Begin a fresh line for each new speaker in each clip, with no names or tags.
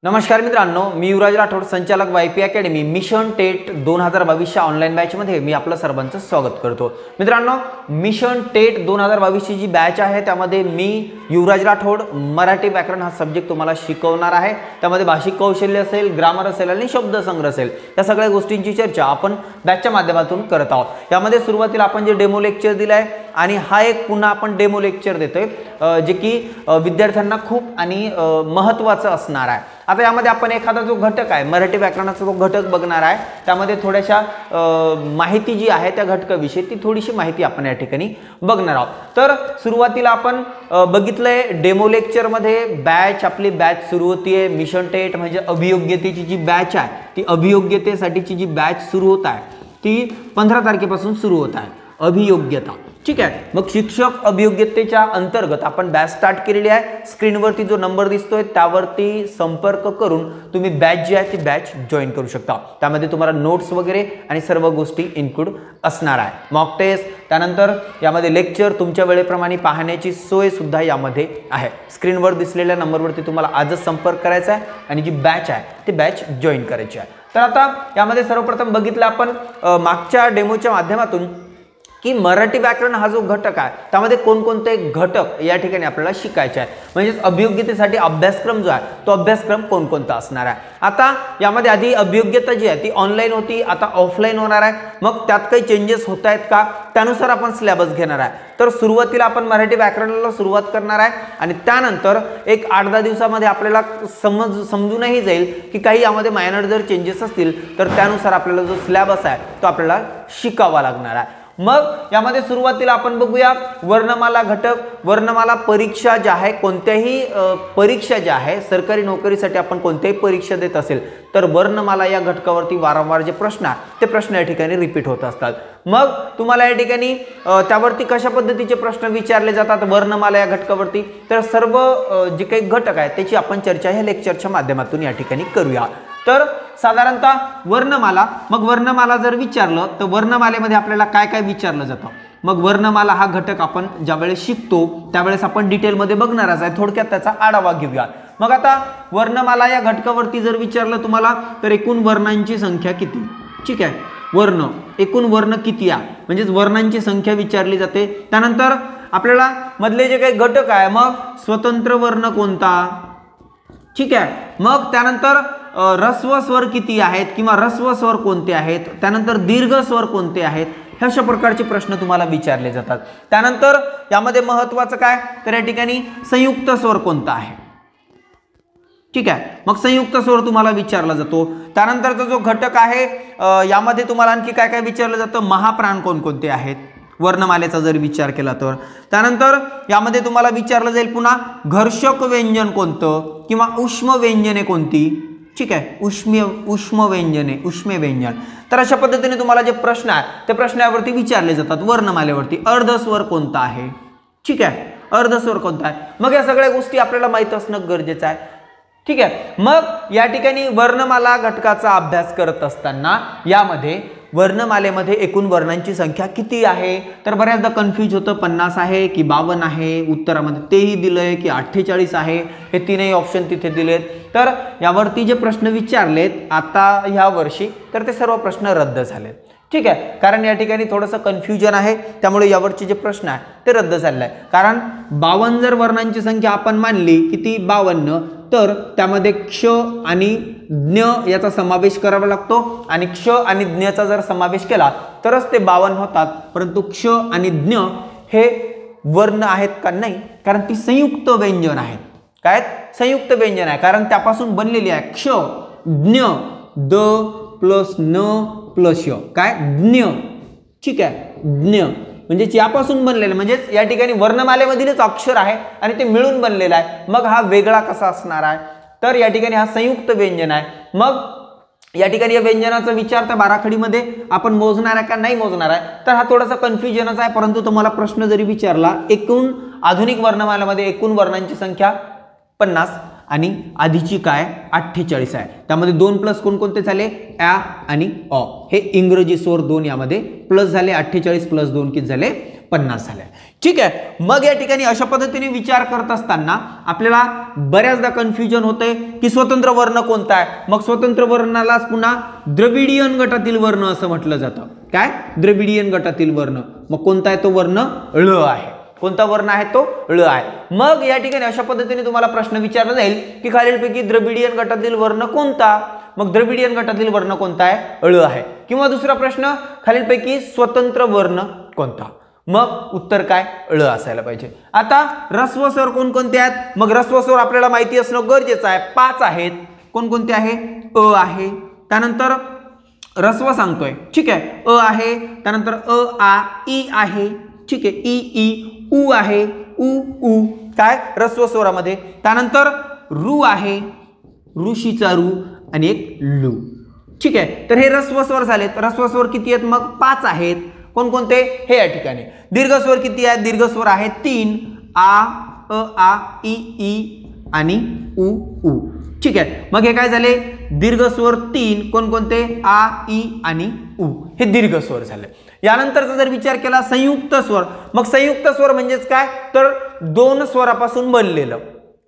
नमस्कार मित्रांनो, मी युवराज राठोड, संचालक YP academy mission TET 2022च्या online बॅचमध्ये मी आपलं सर्वांचं स्वागत करतो। मित्रांनो, मिशन टेट 2022ची जी बॅच आहे त्यामध्ये मी युवराज राठोड मराठी व्याकरण हा सब्जेक्ट तुम्हाला शिकवणार आहे। त्यामध्ये भाषिक कौशल्य असेल, ग्रामर असेल आणि शब्दसंग्रह असेल, या सगळ्या गोष्टींची चर्चा आपण बॅचच्या माध्यमातून करत आहोत। यामध्ये सुरुवातीला आपण जे डेमो लेक्चर दिलाय आणि हा एक पुन्हा आपण डेमो लेक्चर देतोय जे की विद्यार्थ्यांना खूप आणि महत्त्वाचं असणार आहे। आता यामध्ये आपण एखादा जो घटक आहे मराठी व्याकरणाचा तो घटक बघणार आहे। त्यामध्ये थोड्याशा माहिती जी आहे त्या घटकाविषयी ती थोडीशी माहिती आपण या ठिकाणी बघणार आहोत। तर सुरुवातीला आपण बघितलंय डेमो लेक्चर मध्ये बॅच आपली बॅच सुरू होतीये। मिशन टेट म्हणजे अभियोग्यतेची जी बॅच आहे ती अभियोग्यतेसाठीची जी बॅच सुरू होत आहे ती 15 तारखेपासून सुरू होत आहे। अभियोग्यता, ठीक आहे। मग शिक्षक अभियोग्यतेच्या अंतर्गत आपण बॅच स्टार्ट केलेली आहे। स्क्रीनवरती जो नंबर दिसतोय त्यावरती संपर्क करून तुम्ही बॅच जी आहे ती बॅच जॉईन करू शकता। त्यामध्ये तुम्हाला नोट्स वगैरे आणि सर्व गोष्टी इन्क्लूड असणार आहे। मॉक टेस्ट, त्यानंतर यामध्ये लेक्चर तुमच्या वेळेप्रमाणे पाहण्याची सोय सुद्धा यामध्ये आहे। स्क्रीनवर दिसलेल्या नंबरवरती तुम्हाला आजच संपर्क करायचा आहे आणि जी बॅच आहे ती बॅच जॉईन करायची आहे। तर आता यामध्ये सर्वप्रथम बघितलं आपण मागच्या डेमोच्या माध्यमातून की मराठी व्याकरण हा जो घटक आहे त्यामध्ये कोणकोणते घटक या ठिकाणी आपल्याला शिकायचे आहे, म्हणजे अभियोग्यतेसाठी अभ्यासक्रम जो आहे तो अभ्यासक्रम कोणकोणता असणार आहे। आता यामध्ये आधी अभियोग्यता जी आहे ती ऑनलाईन होती, आता ऑफलाईन होणार आहे। मग त्यात काही चेंजेस होत आहेत का त्यानुसार आपण सिलेबस घेणार आहे। तर सुरुवातीला आपण मराठी व्याकरणाला सुरुवात करणार आहे आणि त्यानंतर एक 8-10 दिवसामध्ये आपल्याला समजूनही जाईल की काही यामध्ये मायनर जर चेंजेस असतील तर त्यानुसार आपल्याला जो सिलेबस आहे तो आपल्याला शिकावा लागणार आहे। मग यामध्ये सुरुवातीला आपण बघूया वर्णमाला घटक। वर्णमाला परीक्षा ज्या आहे, कोणत्याही परीक्षा ज्या आहे सरकारी नोकरीसाठी आपण कोणत्याही परीक्षा देत असेल तर वर्णमाला या घटकावरती वारंवार जे प्रश्न आहेत ते प्रश्न या ठिकाणी रिपीट होत असतात। मग तुम्हाला या ठिकाणी त्यावरती कशा पद्धतीचे प्रश्न विचारले जातात वर्णमाला या घटकावरती, तर सर्व जे काही घटक आहेत त्याची आपण चर्चा ह्या लेक्चरच्या माध्यमातून या ठिकाणी करूया। तर साधारणतः वर्णमाला, मग वर्णमाला जर विचारलं तर वर्णमालेमध्ये आपल्याला काय काय विचारलं जातं। मग वर्णमाला हा घटक आपण ज्यावेळेस शिकतो त्यावेळेस आपण डिटेलमध्ये बघणारच आहे, थोडक्यात त्याचा आढावा घेऊया। मग आता वर्णमाला या घटकावरती जर विचारलं तुम्हाला तर एकूण वर्णांची संख्या किती, ठीक आहे। वर्ण, एकूण वर्ण किती आहे म्हणजे वर्णांची संख्या विचारली जाते। त्यानंतर आपल्याला मधले जे काही घटक आहे मग स्वतंत्र वर्ण कोणता, ठीक आहे। मग त्यानंतर ऱ्हस्व स्वर किती आहेत किंवा ऱ्हस्व स्वर कोणते आहेत, त्यानंतर दीर्घ स्वर कोणते आहेत, ह्या अशा प्रकारचे प्रश्न तुम्हाला विचारले जातात। त्यानंतर यामध्ये महत्त्वाचं काय तर या ठिकाणी संयुक्त स्वर कोणता आहे, ठीक आहे। मग संयुक्त स्वर तुम्हाला विचारला जातो। त्यानंतरचा जो घटक आहे यामध्ये तुम्हाला आणखी काय काय विचारलं जातं, महाप्राण कोणकोणते आहेत वर्णमालेचा जर विचार केला तर। त्यानंतर यामध्ये तुम्हाला विचारलं जाईल पुन्हा घर्षक व्यंजन कोणतं किंवा उष्म व्यंजने कोणती, ठीक आहे। उष्म व्यंजने, उष्मे व्यंजन। तर अशा पद्धतीने तुम्हाला जे प्रश्न आहे त्या प्रश्नावरती विचारले जातात वर्णमालेवरती। अर्धस्वर कोणता आहे, ठीक आहे, अर्धस्वर कोणता आहे। मग या सगळ्या गोष्टी आपल्याला माहित असणं गरजेचं आहे, ठीक आहे। मग या ठिकाणी वर्णमाला घटकाचा अभ्यास करत असताना यामध्ये वर्णमालेमध्ये एकूण वर्णांची संख्या किती आहे तर बऱ्याचदा कन्फ्यूज होतं, 50 आहे की 52 आहे, उत्तरामध्ये तेही दिलंय की 48 आहे, हे तीनही ऑप्शन तिथे दिलेत। तर यावरती जे प्रश्न विचारलेत आता ह्या वर्षी तर ते सर्व प्रश्न रद्द झालेत, ठीक आहे। कारण या ठिकाणी थोडंसं कन्फ्युजन आहे त्यामुळे यावरचे जे प्रश्न आहे ते रद्द झालेले आहे। कारण 52 जर वर्णांची संख्या आपण मानली किती 52 तर त्यामध्ये क्ष आणि ज्ञ याचा समावेश करावा लागतो आणि क्ष आणि ज्ञचा जर समावेश केला तरच ते 52 होतात। परंतु क्ष आणि ज्ञ हे वर्ण आहेत का नाही, कारण ती संयुक्त व्यंजन आहेत। काय संयुक्त व्यंजन आहे कारण त्यापासून बनलेली आहे। क्ष ज्ञ द प्लस न प्लस य, काय ज्ञ, ठीक आहे। ज्ञ म्हणजे यापासून बनलेलं म्हणजे या ठिकाणी वर्णमालेमधीलच अक्षर आहे आणि ते मिळून बनलेलं आहे। मग हा वेगळा कसा असणार आहे तर या ठिकाणी हा संयुक्त व्यंजन आहे। मग या ठिकाणी या व्यंजनाचा विचार त्या बाराखडीमध्ये आपण मोजणार आहे का नाही मोजणार आहे तर हा थोडासा कन्फ्युजनच आहे। परंतु तुम्हाला प्रश्न जरी विचारला एकूण आधुनिक वर्णमालेमध्ये एकूण वर्णांची संख्या 50 आणि आधीची काय 48 आहे। त्यामध्ये 2 प्लस कोणकोणते झाले आणि अ, हे इंग्रजी स्वर 2 यामध्ये प्लस झाले। 48 प्लस 2 किती झाले 50 झाल्या. ठीक आहे. मग या ठिकाणी अशा पद्धतीने विचार करत असताना आपल्याला बऱ्याचदा कन्फ्युजन होते की स्वतंत्र वर्ण कोणता आहे. मग स्वतंत्र वर्णालाच पुन्हा द्रविडियन गटातील वर्ण असं म्हटलं जातं. काय? द्रविडियन गटातील वर्ण. मग कोणता आहे तो वर्ण? ळ आहे. कोणता वर्ण आहे तो? ळ आहे. मग या ठिकाणी अशा पद्धतीने तुम्हाला प्रश्न विचारला जाईल की खालीलपैकी द्रविडियन गटातील वर्ण कोणता? मग द्रविडियन गटातील वर्ण कोणता आहे? ळ आहे. किंवा दुसरा प्रश्न, खालीलपैकी स्वतंत्र वर्ण कोणता? मग उत्तर काय? ळ असायला पाहिजे. आता ऱ्हस्व स्वर कोणकोणते आहेत? मग ऱ्हस्व स्वर आपल्याला माहिती असणं गरजेचं आहे. 5 आहेत. कोणकोणते आहे? अ आहे, त्यानंतर ऱ्हस्व सांगतोय. ठीक आहे. अ आहे, त्यानंतर अ आ ई आहे. ठीक आहे. ई ई उ आहे, उ उ काय ऱ्हस्व स्वरामध्ये. त्यानंतर रू आहे, ऋषीचा रू आणि एक लू. ठीक आहे. तर हे ऱ्हस्व स्वर झालेत. ऱ्हस्व स्वर किती आहेत? मग 5 आहेत. कोणकोणते? हे या ठिकाणी. दीर्घ स्वर किती आहेत? दीर्घ स्वर आहेत 3. आ, अ आ, ई ई आणि उ उ. ठीक आहे. मग हे काय झाले? दीर्घ स्वर 3. कोणकोणते? आ, ई आणि उ. हे दीर्घ स्वर झाले. यानंतरचा जर विचार केला संयुक्त स्वर. मग संयुक्त स्वर म्हणजेच काय? तर 2 स्वरापासून बनलेलं.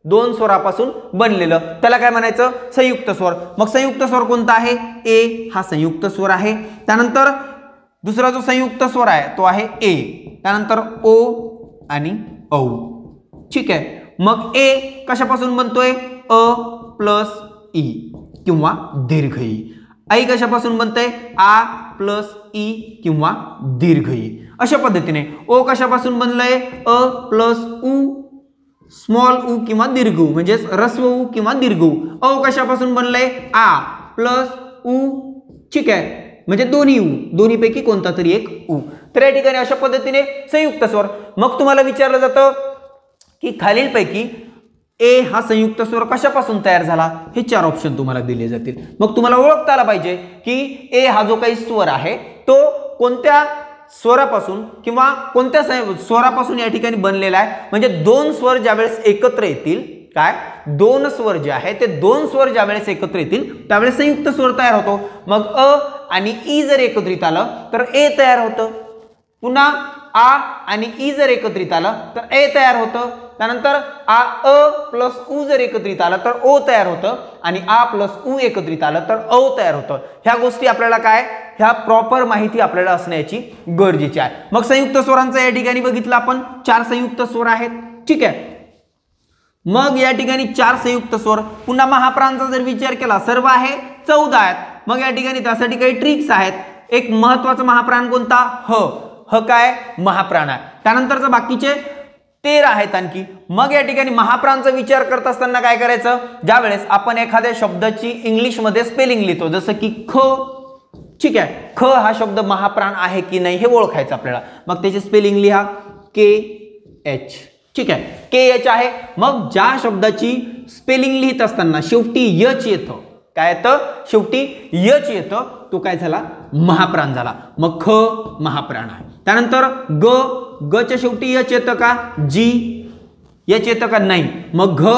2 स्वरापासून बनलेलं त्याला काय म्हणायचं? संयुक्त स्वर. मग संयुक्त स्वर कोणता आहे? ए हा संयुक्त स्वर आहे. त्यानंतर दुसरा जो संयुक्त स्वर आहे तो आहे ए. त्यानंतर ओ आणि औ. ठीक आहे. मग ए कशापासून बनतोय? अ प्लस ई किंवा दीर्घ ई. आई कशापासून बनतंय? आ प्लस ई किंवा दीर्घ ई. अशा पद्धतीने ओ कशापासून बनलंय? अ प्लस उ स्मॉल उ किंवा दीर्घ उ म्हणजे ऱ्हस्व उ किंवा दीर्घ उ. औ कशापासून बनलंय? आ प्लस उ. ठीक आहे. म्हणजे दोन्ही उ, दोन्हीपैकी कोणता तरी एक उ. तर या ठिकाणी अशा पद्धतीने संयुक्त स्वर. मग तुम्हाला विचारलं जातं की खालीलपैकी ए हा संयुक्त स्वर कशापासून तयार झाला? हे 4 ऑप्शन तुम्हाला दिले जातील. मग तुम्हाला ओळखता आला पाहिजे की ए हा जो काही स्वर आहे तो कोणत्या स्वरापासून किंवा कोणत्या स्वरापासून या ठिकाणी बनलेला आहे. म्हणजे 2 स्वर ज्यावेळेस एकत्र येतील, काय 2 स्वर जे आहे ते 2 स्वर ज्यावेळेस एकत्र येतील त्यावेळेस संयुक्त स्वर तयार होतो. मग अ आणि ई जर एकत्रित आलं तर ए तयार होतं. पुन्हा आ आणि ई जर एकत्रित आलं तर ए तयार होतं. त्यानंतर आ अ प्लस उ जर एकत्रित आलं तर ओ तयार होतं आणि आ प्लस उ एकत्रित आलं तर औ तयार होतं. ह्या गोष्टी आपल्याला काय, ह्या प्रॉपर माहिती आपल्याला असण्याची गरजेची आहे. मग संयुक्त स्वरांचं या ठिकाणी बघितलं आपण 4 संयुक्त स्वर आहेत. ठीक आहे. मग या ठिकाणी 4 संयुक्त स्वर. पुन्हा महाप्रांचा जर विचार केला सर्व आहे 14 आहेत. मग या ठिकाणी त्यासाठी काही ट्रिक्स आहेत. एक महत्वाचा महाप्राण कोणता? ह. ह काय? महाप्राण आहे. त्यानंतरचा बाकीचे 13 आहेत आणखी. मग या ठिकाणी महाप्रांचा विचार करत असताना काय करायचं? ज्यावेळेस आपण एखाद्या शब्दाची इंग्लिशमध्ये स्पेलिंग लिहितो जसं की ख. ठीक आहे. ख हा शब्द महाप्राण आहे की नाही हे ओळखायचं आपल्याला. मग त्याची स्पेलिंग लिहा के एच. ठीक आहे. के एच आहे. मग ज्या शब्दाची स्पेलिंग लिहित असताना शेवटी यच येतं, काय येतं? शेवटी यच येतं, तो काय झाला? महाप्राण झाला. मग ख महाप्राण आहे. त्यानंतर ग, गच्या शेवटी यच येतं का? जी यच येतं का? नाही. मग घ,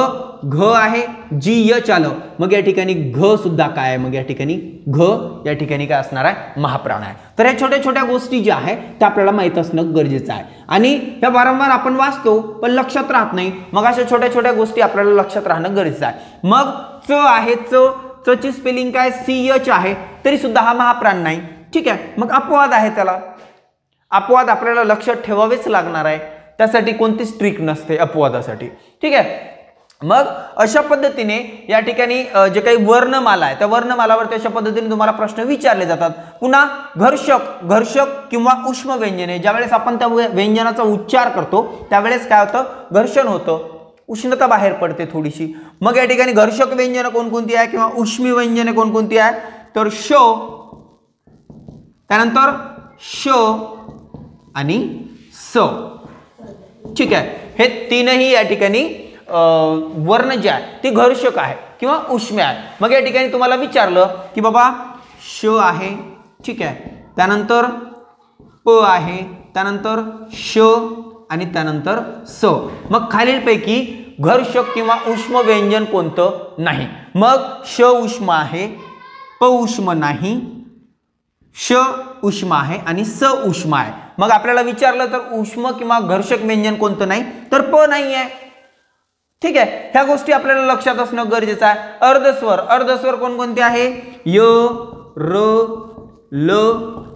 घ आहे, जी यच आलं. मग या ठिकाणी घ सुद्धा काय आहे? मग या ठिकाणी घ या ठिकाणी काय असणार आहे? महाप्राण आहे. तर ह्या छोट्या छोट्या गोष्टी ज्या आहेत त्या आपल्याला माहित असणं गरजेचं आहे. आणि ह्या वारंवार आपण वाचतो पण लक्षात राहत नाही. मग अशा छोट्या छोट्या गोष्टी आपल्याला लक्षात राहणं गरजेचं आहे. मग च आहे, च ची स्पेलिंग काय? सी एच आहे, तरी सुद्धा हा महाप्राण नाही. ठीक आहे. मग अपवाद आहे. त्याला अपवाद आपल्याला लक्षात ठेवावेच लागणार आहे. त्यासाठी कोणतीच ट्रिक नसते अपवादासाठी. ठीक आहे. मग अशा पद्धतीने या ठिकाणी जे काही वर्णमाला आहे त्या वर्णमालावरती अशा पद्धतीने तुम्हाला प्रश्न विचारले जातात. पुन्हा घर्षक, घर्षक किंवा उष्म व्यंजने ज्यावेळेस आपण त्या व्यंजनाचा उच्चार करतो त्यावेळेस काय होतं? घर्षण होतं, उष्णता बाहेर पडते थोडीशी. मग या ठिकाणी घर्षक व्यंजन कोणकोणती आहे किंवा उष्मी व्यंजने कोणकोणती आहे? तर श, त्यानंतर श आणि स. ठीक आहे. हे तीनही या ठिकाणी वर्ण जे आहे ते घर्षक आहे किंवा उष्मे आहे. मग या ठिकाणी तुम्हाला विचारलं की बाबा श आहे, ठीक आहे, त्यानंतर प आहे, त्यानंतर श आणि त्यानंतर स. मग खालीलपैकी घर्षक किंवा उष्म व्यंजन कोणतं नाही? मग श उष्म आहे, प उष्म नाही, श उष्म आहे आणि स उष्म आहे. मग आपल्याला विचारलं तर उष्म किंवा घर्षक व्यंजन कोणतं नाही, तर प नाही आहे. ठीक आहे, ह्या गोष्टी आपल्याला लक्षात असणं गरजेचं आहे. अर्धस्वर, अर्धस्वर कोणकोणते आहे? य, र, ल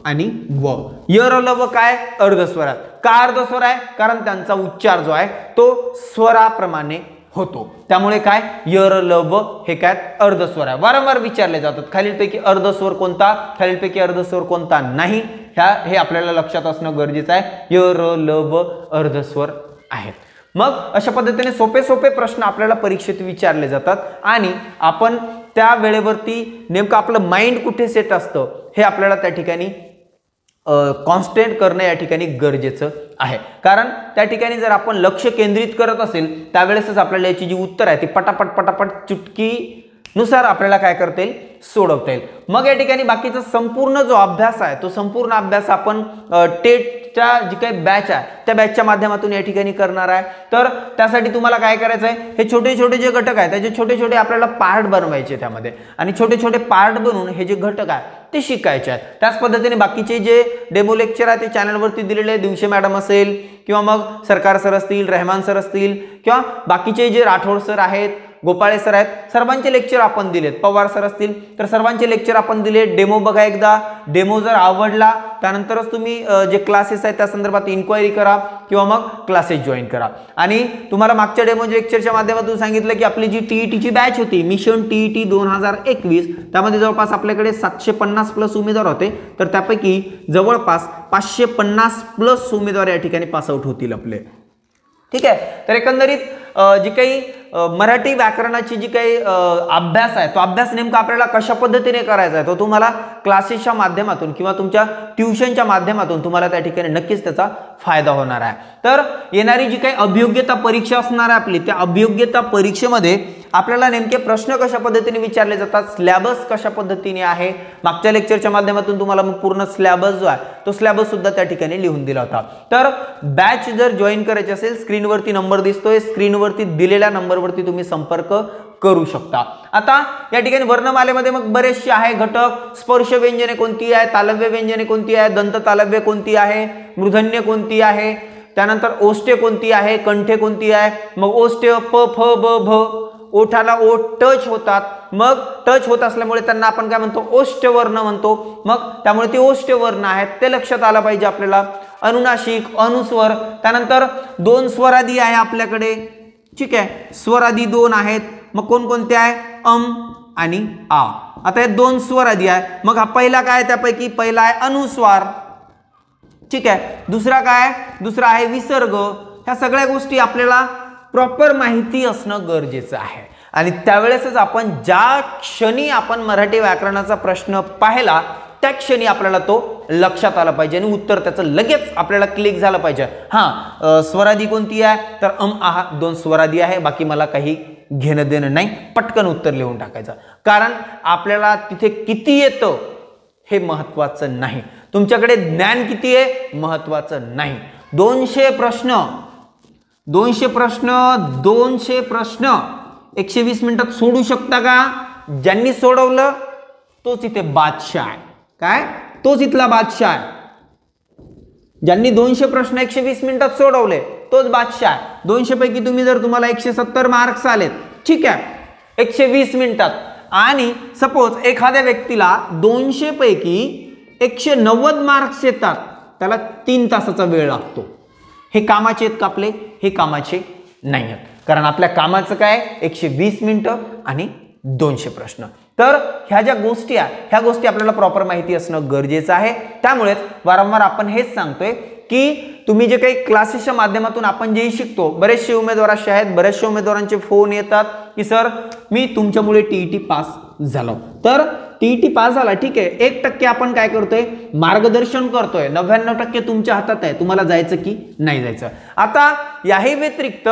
आणि व. य, र, ल, व काय? अर्धस्वर आहे. का अर्धस्वर आहे? कारण त्यांचा उच्चार जो आहे तो स्वराप्रमाणे होतो. त्यामुळे काय? य, र, ल, व हे काय? अर्धस्वर आहे. वारंवार विचारले जातात खालीलपैकी अर्धस्वर कोणता, खालीलपैकी अर्धस्वर कोणता नाही, हे आपल्याला लक्षात असणं गरजेचं आहे. य, र, ल, व अर्धस्वर आहेत. मग अशा पद्धतीने सोपे सोपे प्रश्न आपल्याला परीक्षेत विचारले जातात आणि आपण त्या वेळेवरती नेमकं आपलं माइंड कुठे सेट असतं हे आपल्याला त्या ठिकाणी कॉन्स्टंट करणं या ठिकाणी गरजेचं आहे. कारण त्या ठिकाणी जर आपण लक्ष केंद्रित करत असेल त्यावेळेसच आपल्याला याची जी उत्तर आहे ती पटापट पटापट चुटकीनुसार आपल्याला काय करता येईल? सोडवता येईल. मग या ठिकाणी बाकीचा संपूर्ण जो अभ्यास आहे तो संपूर्ण अभ्यास आपण टेटच्या जी काही बॅच आहे त्या बॅचच्या माध्यमातून या ठिकाणी करणार आहे. तर त्यासाठी तुम्हाला काय करायचं आहे? हे छोटे छोटे जे घटक आहेत त्याचे छोटे छोटे आपल्याला पार्ट बनवायचे त्यामध्ये आणि छोटे छोटे पार्ट बनवून हे जे घटक आहे ते शिकायचे आहेत. त्याच पद्धतीने बाकीचे जे डेमो लेक्चर आहे ते चॅनलवरती दिलेले आहे. दिवशी मॅडम असेल किंवा मग सरकार सर असतील, रहमान सर असतील किंवा बाकीचे जे राठोड सर आहेत, गोपाळे सर आहेत, सर्वांचे लेक्चर आपण दिलेत. पवार सर असतील तर सर्वांचे लेक्चर आपण दिले. डेमो बघा एकदा. डेमो जर आवडला त्यानंतरच तुम्ही जे क्लासेस आहेत त्या संदर्भात इन्क्वायरी करा किंवा मग क्लासेस जॉईन करा. आणि तुम्हाला मागच्या डेमो लेक्चरच्या माध्यमातून सांगितलं की आपली जी टीईटीची बॅच होती मिशन टीईटी 2021 त्यामध्ये जवळपास आपल्याकडे 750 प्लस उमेदवार होते. तर त्यापैकी जवळपास 550 प्लस उमेदवार या ठिकाणी पासआउट होतील आपले. ठीक आहे. तर एकंदरीत जी काही मराठी व्याकरणाची जी काही अभ्यास आहे तो अभ्यास नेमका आपल्याला कशा पद्धतीने करायचा आहे तो तुम्हाला क्लासेसच्या माध्यमातून किंवा तुमच्या ट्युशनच्या माध्यमातून तुम्हाला त्या ठिकाणी नक्कीच त्याचा फायदा होणार आहे. तर येणारी जी काही अभियोग्यता परीक्षा असणार आहे आपली त्या अभियोग्यता परीक्षेमध्ये आपल्याला नेमके प्रश्न कशा पद्धतीने विचारले जातात, सिलेबस कशा पद्धतीने आहे, मागच्या लेक्चरच्या माध्यमातून तुम्हाला मग पूर्ण सिलेबस जो आहे तो सिलेबस सुद्धा त्या ठिकाणी लिहून दिला होता. तर बॅच जर जॉईन करायची असेल स्क्रीनवरती नंबर दिसतोय, स्क्रीनवरती दिलेल्या नंबरवरती तुम्ही संपर्क करू शकता. आता या ठिकाणी वर्णमालेमध्ये मग बरेचसे आहे घटक. स्पर्श व्यंजने कोणती आहे, तालव्य व्यंजने कोणती आहे, दंत तालव्य कोणती आहे, मूर्धन्य कोणती आहे, त्यानंतर ओष्ठे कोणती आहे, कंठे कोणती आहे. मग ओष्ठे प, फ, ब, भ, ओठाला ओठ टच होतात. मग टच होत असल्यामुळे त्यांना आपण काय म्हणतो? ओष्ठवर्ण म्हणतो. मग त्यामुळे ते ओष्ठवर्ण आहेत ते लक्षात आलं पाहिजे आपल्याला. अनुनासिक, अनुस्वर, त्यानंतर दोन स्वरादी आहे आपल्याकडे. ठीक आहे, स्वरादी दोन आहेत. मग कोणकोणते आहे? आणि आ. आता हे दोन स्वरादी आहे. मग हा पहिला काय? त्यापैकी पहिला आहे अनुस्वार. ठीक आहे. दुसरा काय? दुसरा आहे विसर्ग. ह्या सगळ्या गोष्टी आपल्याला प्रॉपर माहिती असणं गरजेचं आहे. आणि त्यावेळेसच आपण ज्या क्षणी आपण मराठी व्याकरणाचा प्रश्न पाहिला त्या क्षणी आपल्याला तो लक्षात आला पाहिजे आणि उत्तर त्याचं लगेच आपल्याला क्लिक झालं पाहिजे. हां, स्वरादी कोणती आहे? तर आहा दोन स्वरादी आहे, बाकी मला काही घेणं देणं नाही, पटकन उत्तर लिहून टाकायचं. कारण आपल्याला तिथे किती येतं हे महत्वाचं नाही, तुमच्याकडे ज्ञान किती आहे महत्वाचं नाही. 200 प्रश्न 120 मिनिटात सोडू शकता का? ज्यांनी सोडवलं तोच इथे बादशाह आहे. काय? तोच इथला बादशाह आहे. ज्यांनी 200 प्रश्न 120 मिनिटात सोडवले तोच बादशाह आहे. 200 पैकी तुम्हाला 170 मार्क्स आलेत. ठीक आहे, 120 मिनिटात. आणि सपोज एखाद्या व्यक्तीला 200 पैकी 190 मार्क्स येतात, त्याला 3 तासाचा वेळ लागतो. हे कामाचे आहेत का आपले? हे कामाचे नाही आहेत. कारण आपल्या कामाचं काय? 120 मिनिटं आणि 200 प्रश्न. तर ह्या ज्या गोष्टी आहेत ह्या गोष्टी आपल्याला प्रॉपर माहिती असणं गरजेचं आहे. त्यामुळेच वारंवार आपण हेच सांगतोय की तुम्ही जे काही क्लासेसच्या माध्यमातून आपण जे शिकतो, बरेचसे उमेदवार असे आहेत, बरेचसे उमेदवारांचे फोन येतात की सर मी तुमच्यामुळे टीईटी पास झालो. तर टीईटी पास झाला ठीक आहे, 1% आपण काय करतोय? मार्गदर्शन करतोय. 99% तुमच्या हातात आहे, तुम्हाला जायचं की नाही जायचं. आता याही व्यतिरिक्त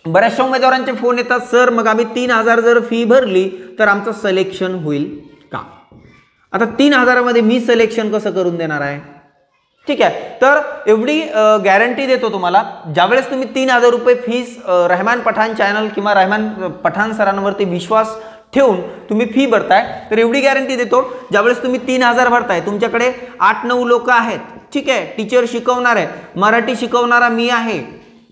बऱ्याचशा उमेदवारांचे फोन येतात, सर मग आम्ही 3000 जर फी भरली तर आमचं सिलेक्शन होईल का? आता 3000 मध्ये मी सिलेक्शन कसं करून देणार आहे? ठीक आहे, तर एवढी गॅरंटी देतो तुम्हाला. ज्यावेळेस तुम्ही 3000 रुपये फीस रहमान पठाण चॅनल किंवा रहमान पठाण सरांवरती विश्वास ठेवून तुम्ही फी भरताय, तर एवढी गॅरंटी देतो ज्यावेळेस तुम्ही 3000 भरताय तुमच्याकडे 8-9 लोक आहेत. ठीक आहे, टीचर शिकवणार आहे, मराठी शिकवणारा मी आहे,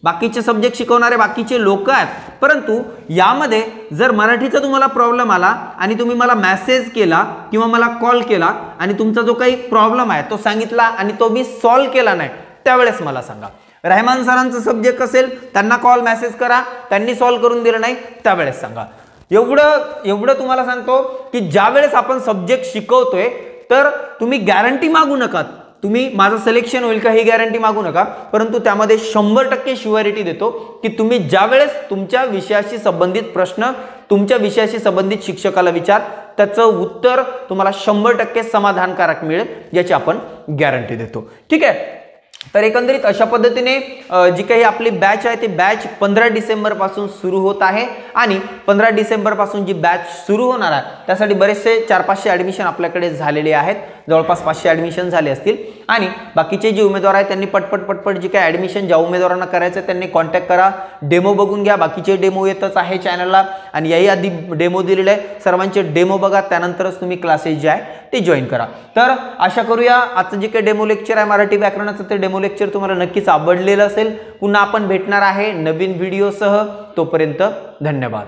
बाकीचे सब्जेक्ट शिकवणारे बाकीचे लोक आहेत, परंतु यामध्ये जर मराठीचा तुम्हाला प्रॉब्लेम आला आणि तुम्ही मला मेसेज केला किंवा मला कॉल केला आणि तुमचा जो काही प्रॉब्लेम आहे तो सांगितला आणि तो मी सॉल्व केला नाही, त्यावेळेस मला सांगा. रहमान सरांचा सब्जेक्ट असेल, त्यांना कॉल मेसेज करा, त्यांनी सॉल्व करून दिलं नाही, त्यावेळेस सांगा. एवढं तुम्हाला सांगतो की ज्यावेळेस आपण सब्जेक्ट शिकवतोय तर तुम्ही गॅरंटी मागू नका, तुम्ही माझं सिलेक्शन होईल का ही गॅरंटी मागू नका, परंतु त्यामध्ये 100% शुअरिटी देतो की तुम्ही ज्यावेळेस तुमच्या विषयाशी संबंधित प्रश्न तुमच्या विषयाशी संबंधित शिक्षकाला विचार, त्याचं उत्तर तुम्हाला 100% समाधानकारक मिळेल याची आपण गॅरंटी देतो. ठीक आहे. तर एकंदरीत अशा पद्धतीने जी काही आपली बॅच आहे ती बॅच 15 डिसेंबर पासून सुरू होत आहे आणि 15 डिसेंबर पासून जी बॅच सुरू होणार आहे त्यासाठी बरेचसे 400-500 ॲडमिशन आपल्याकडे झालेले आहेत, जवळपास 500 ॲडमिशन झाले असतील. आणि बाकीचे जे उमेदवार आहेत त्यांनी पटपट जी काही ॲडमिशन ज्या उमेदवारांना करायचं आहे त्यांनी कॉन्टॅक्ट करा, डेमो बघून घ्या. बाकीचे डेमो येतच आहे चॅनलला आणि याही आधी डेमो दिलेले आहे, सर्वांचे डेमो बघा, त्यानंतरच तुम्ही क्लासेस जे आहे ते जॉईन करा. तर आशा करूया आजचं जे काही डेमो लेक्चर आहे मराठी व्याकरणाचं ते डेमो लेक्चर तुम्हाला नक्कीच आवडलेलं असेल. पुन्हा आपण भेटणार आहे नवीन व्हिडिओसह. तोपर्यंत धन्यवाद.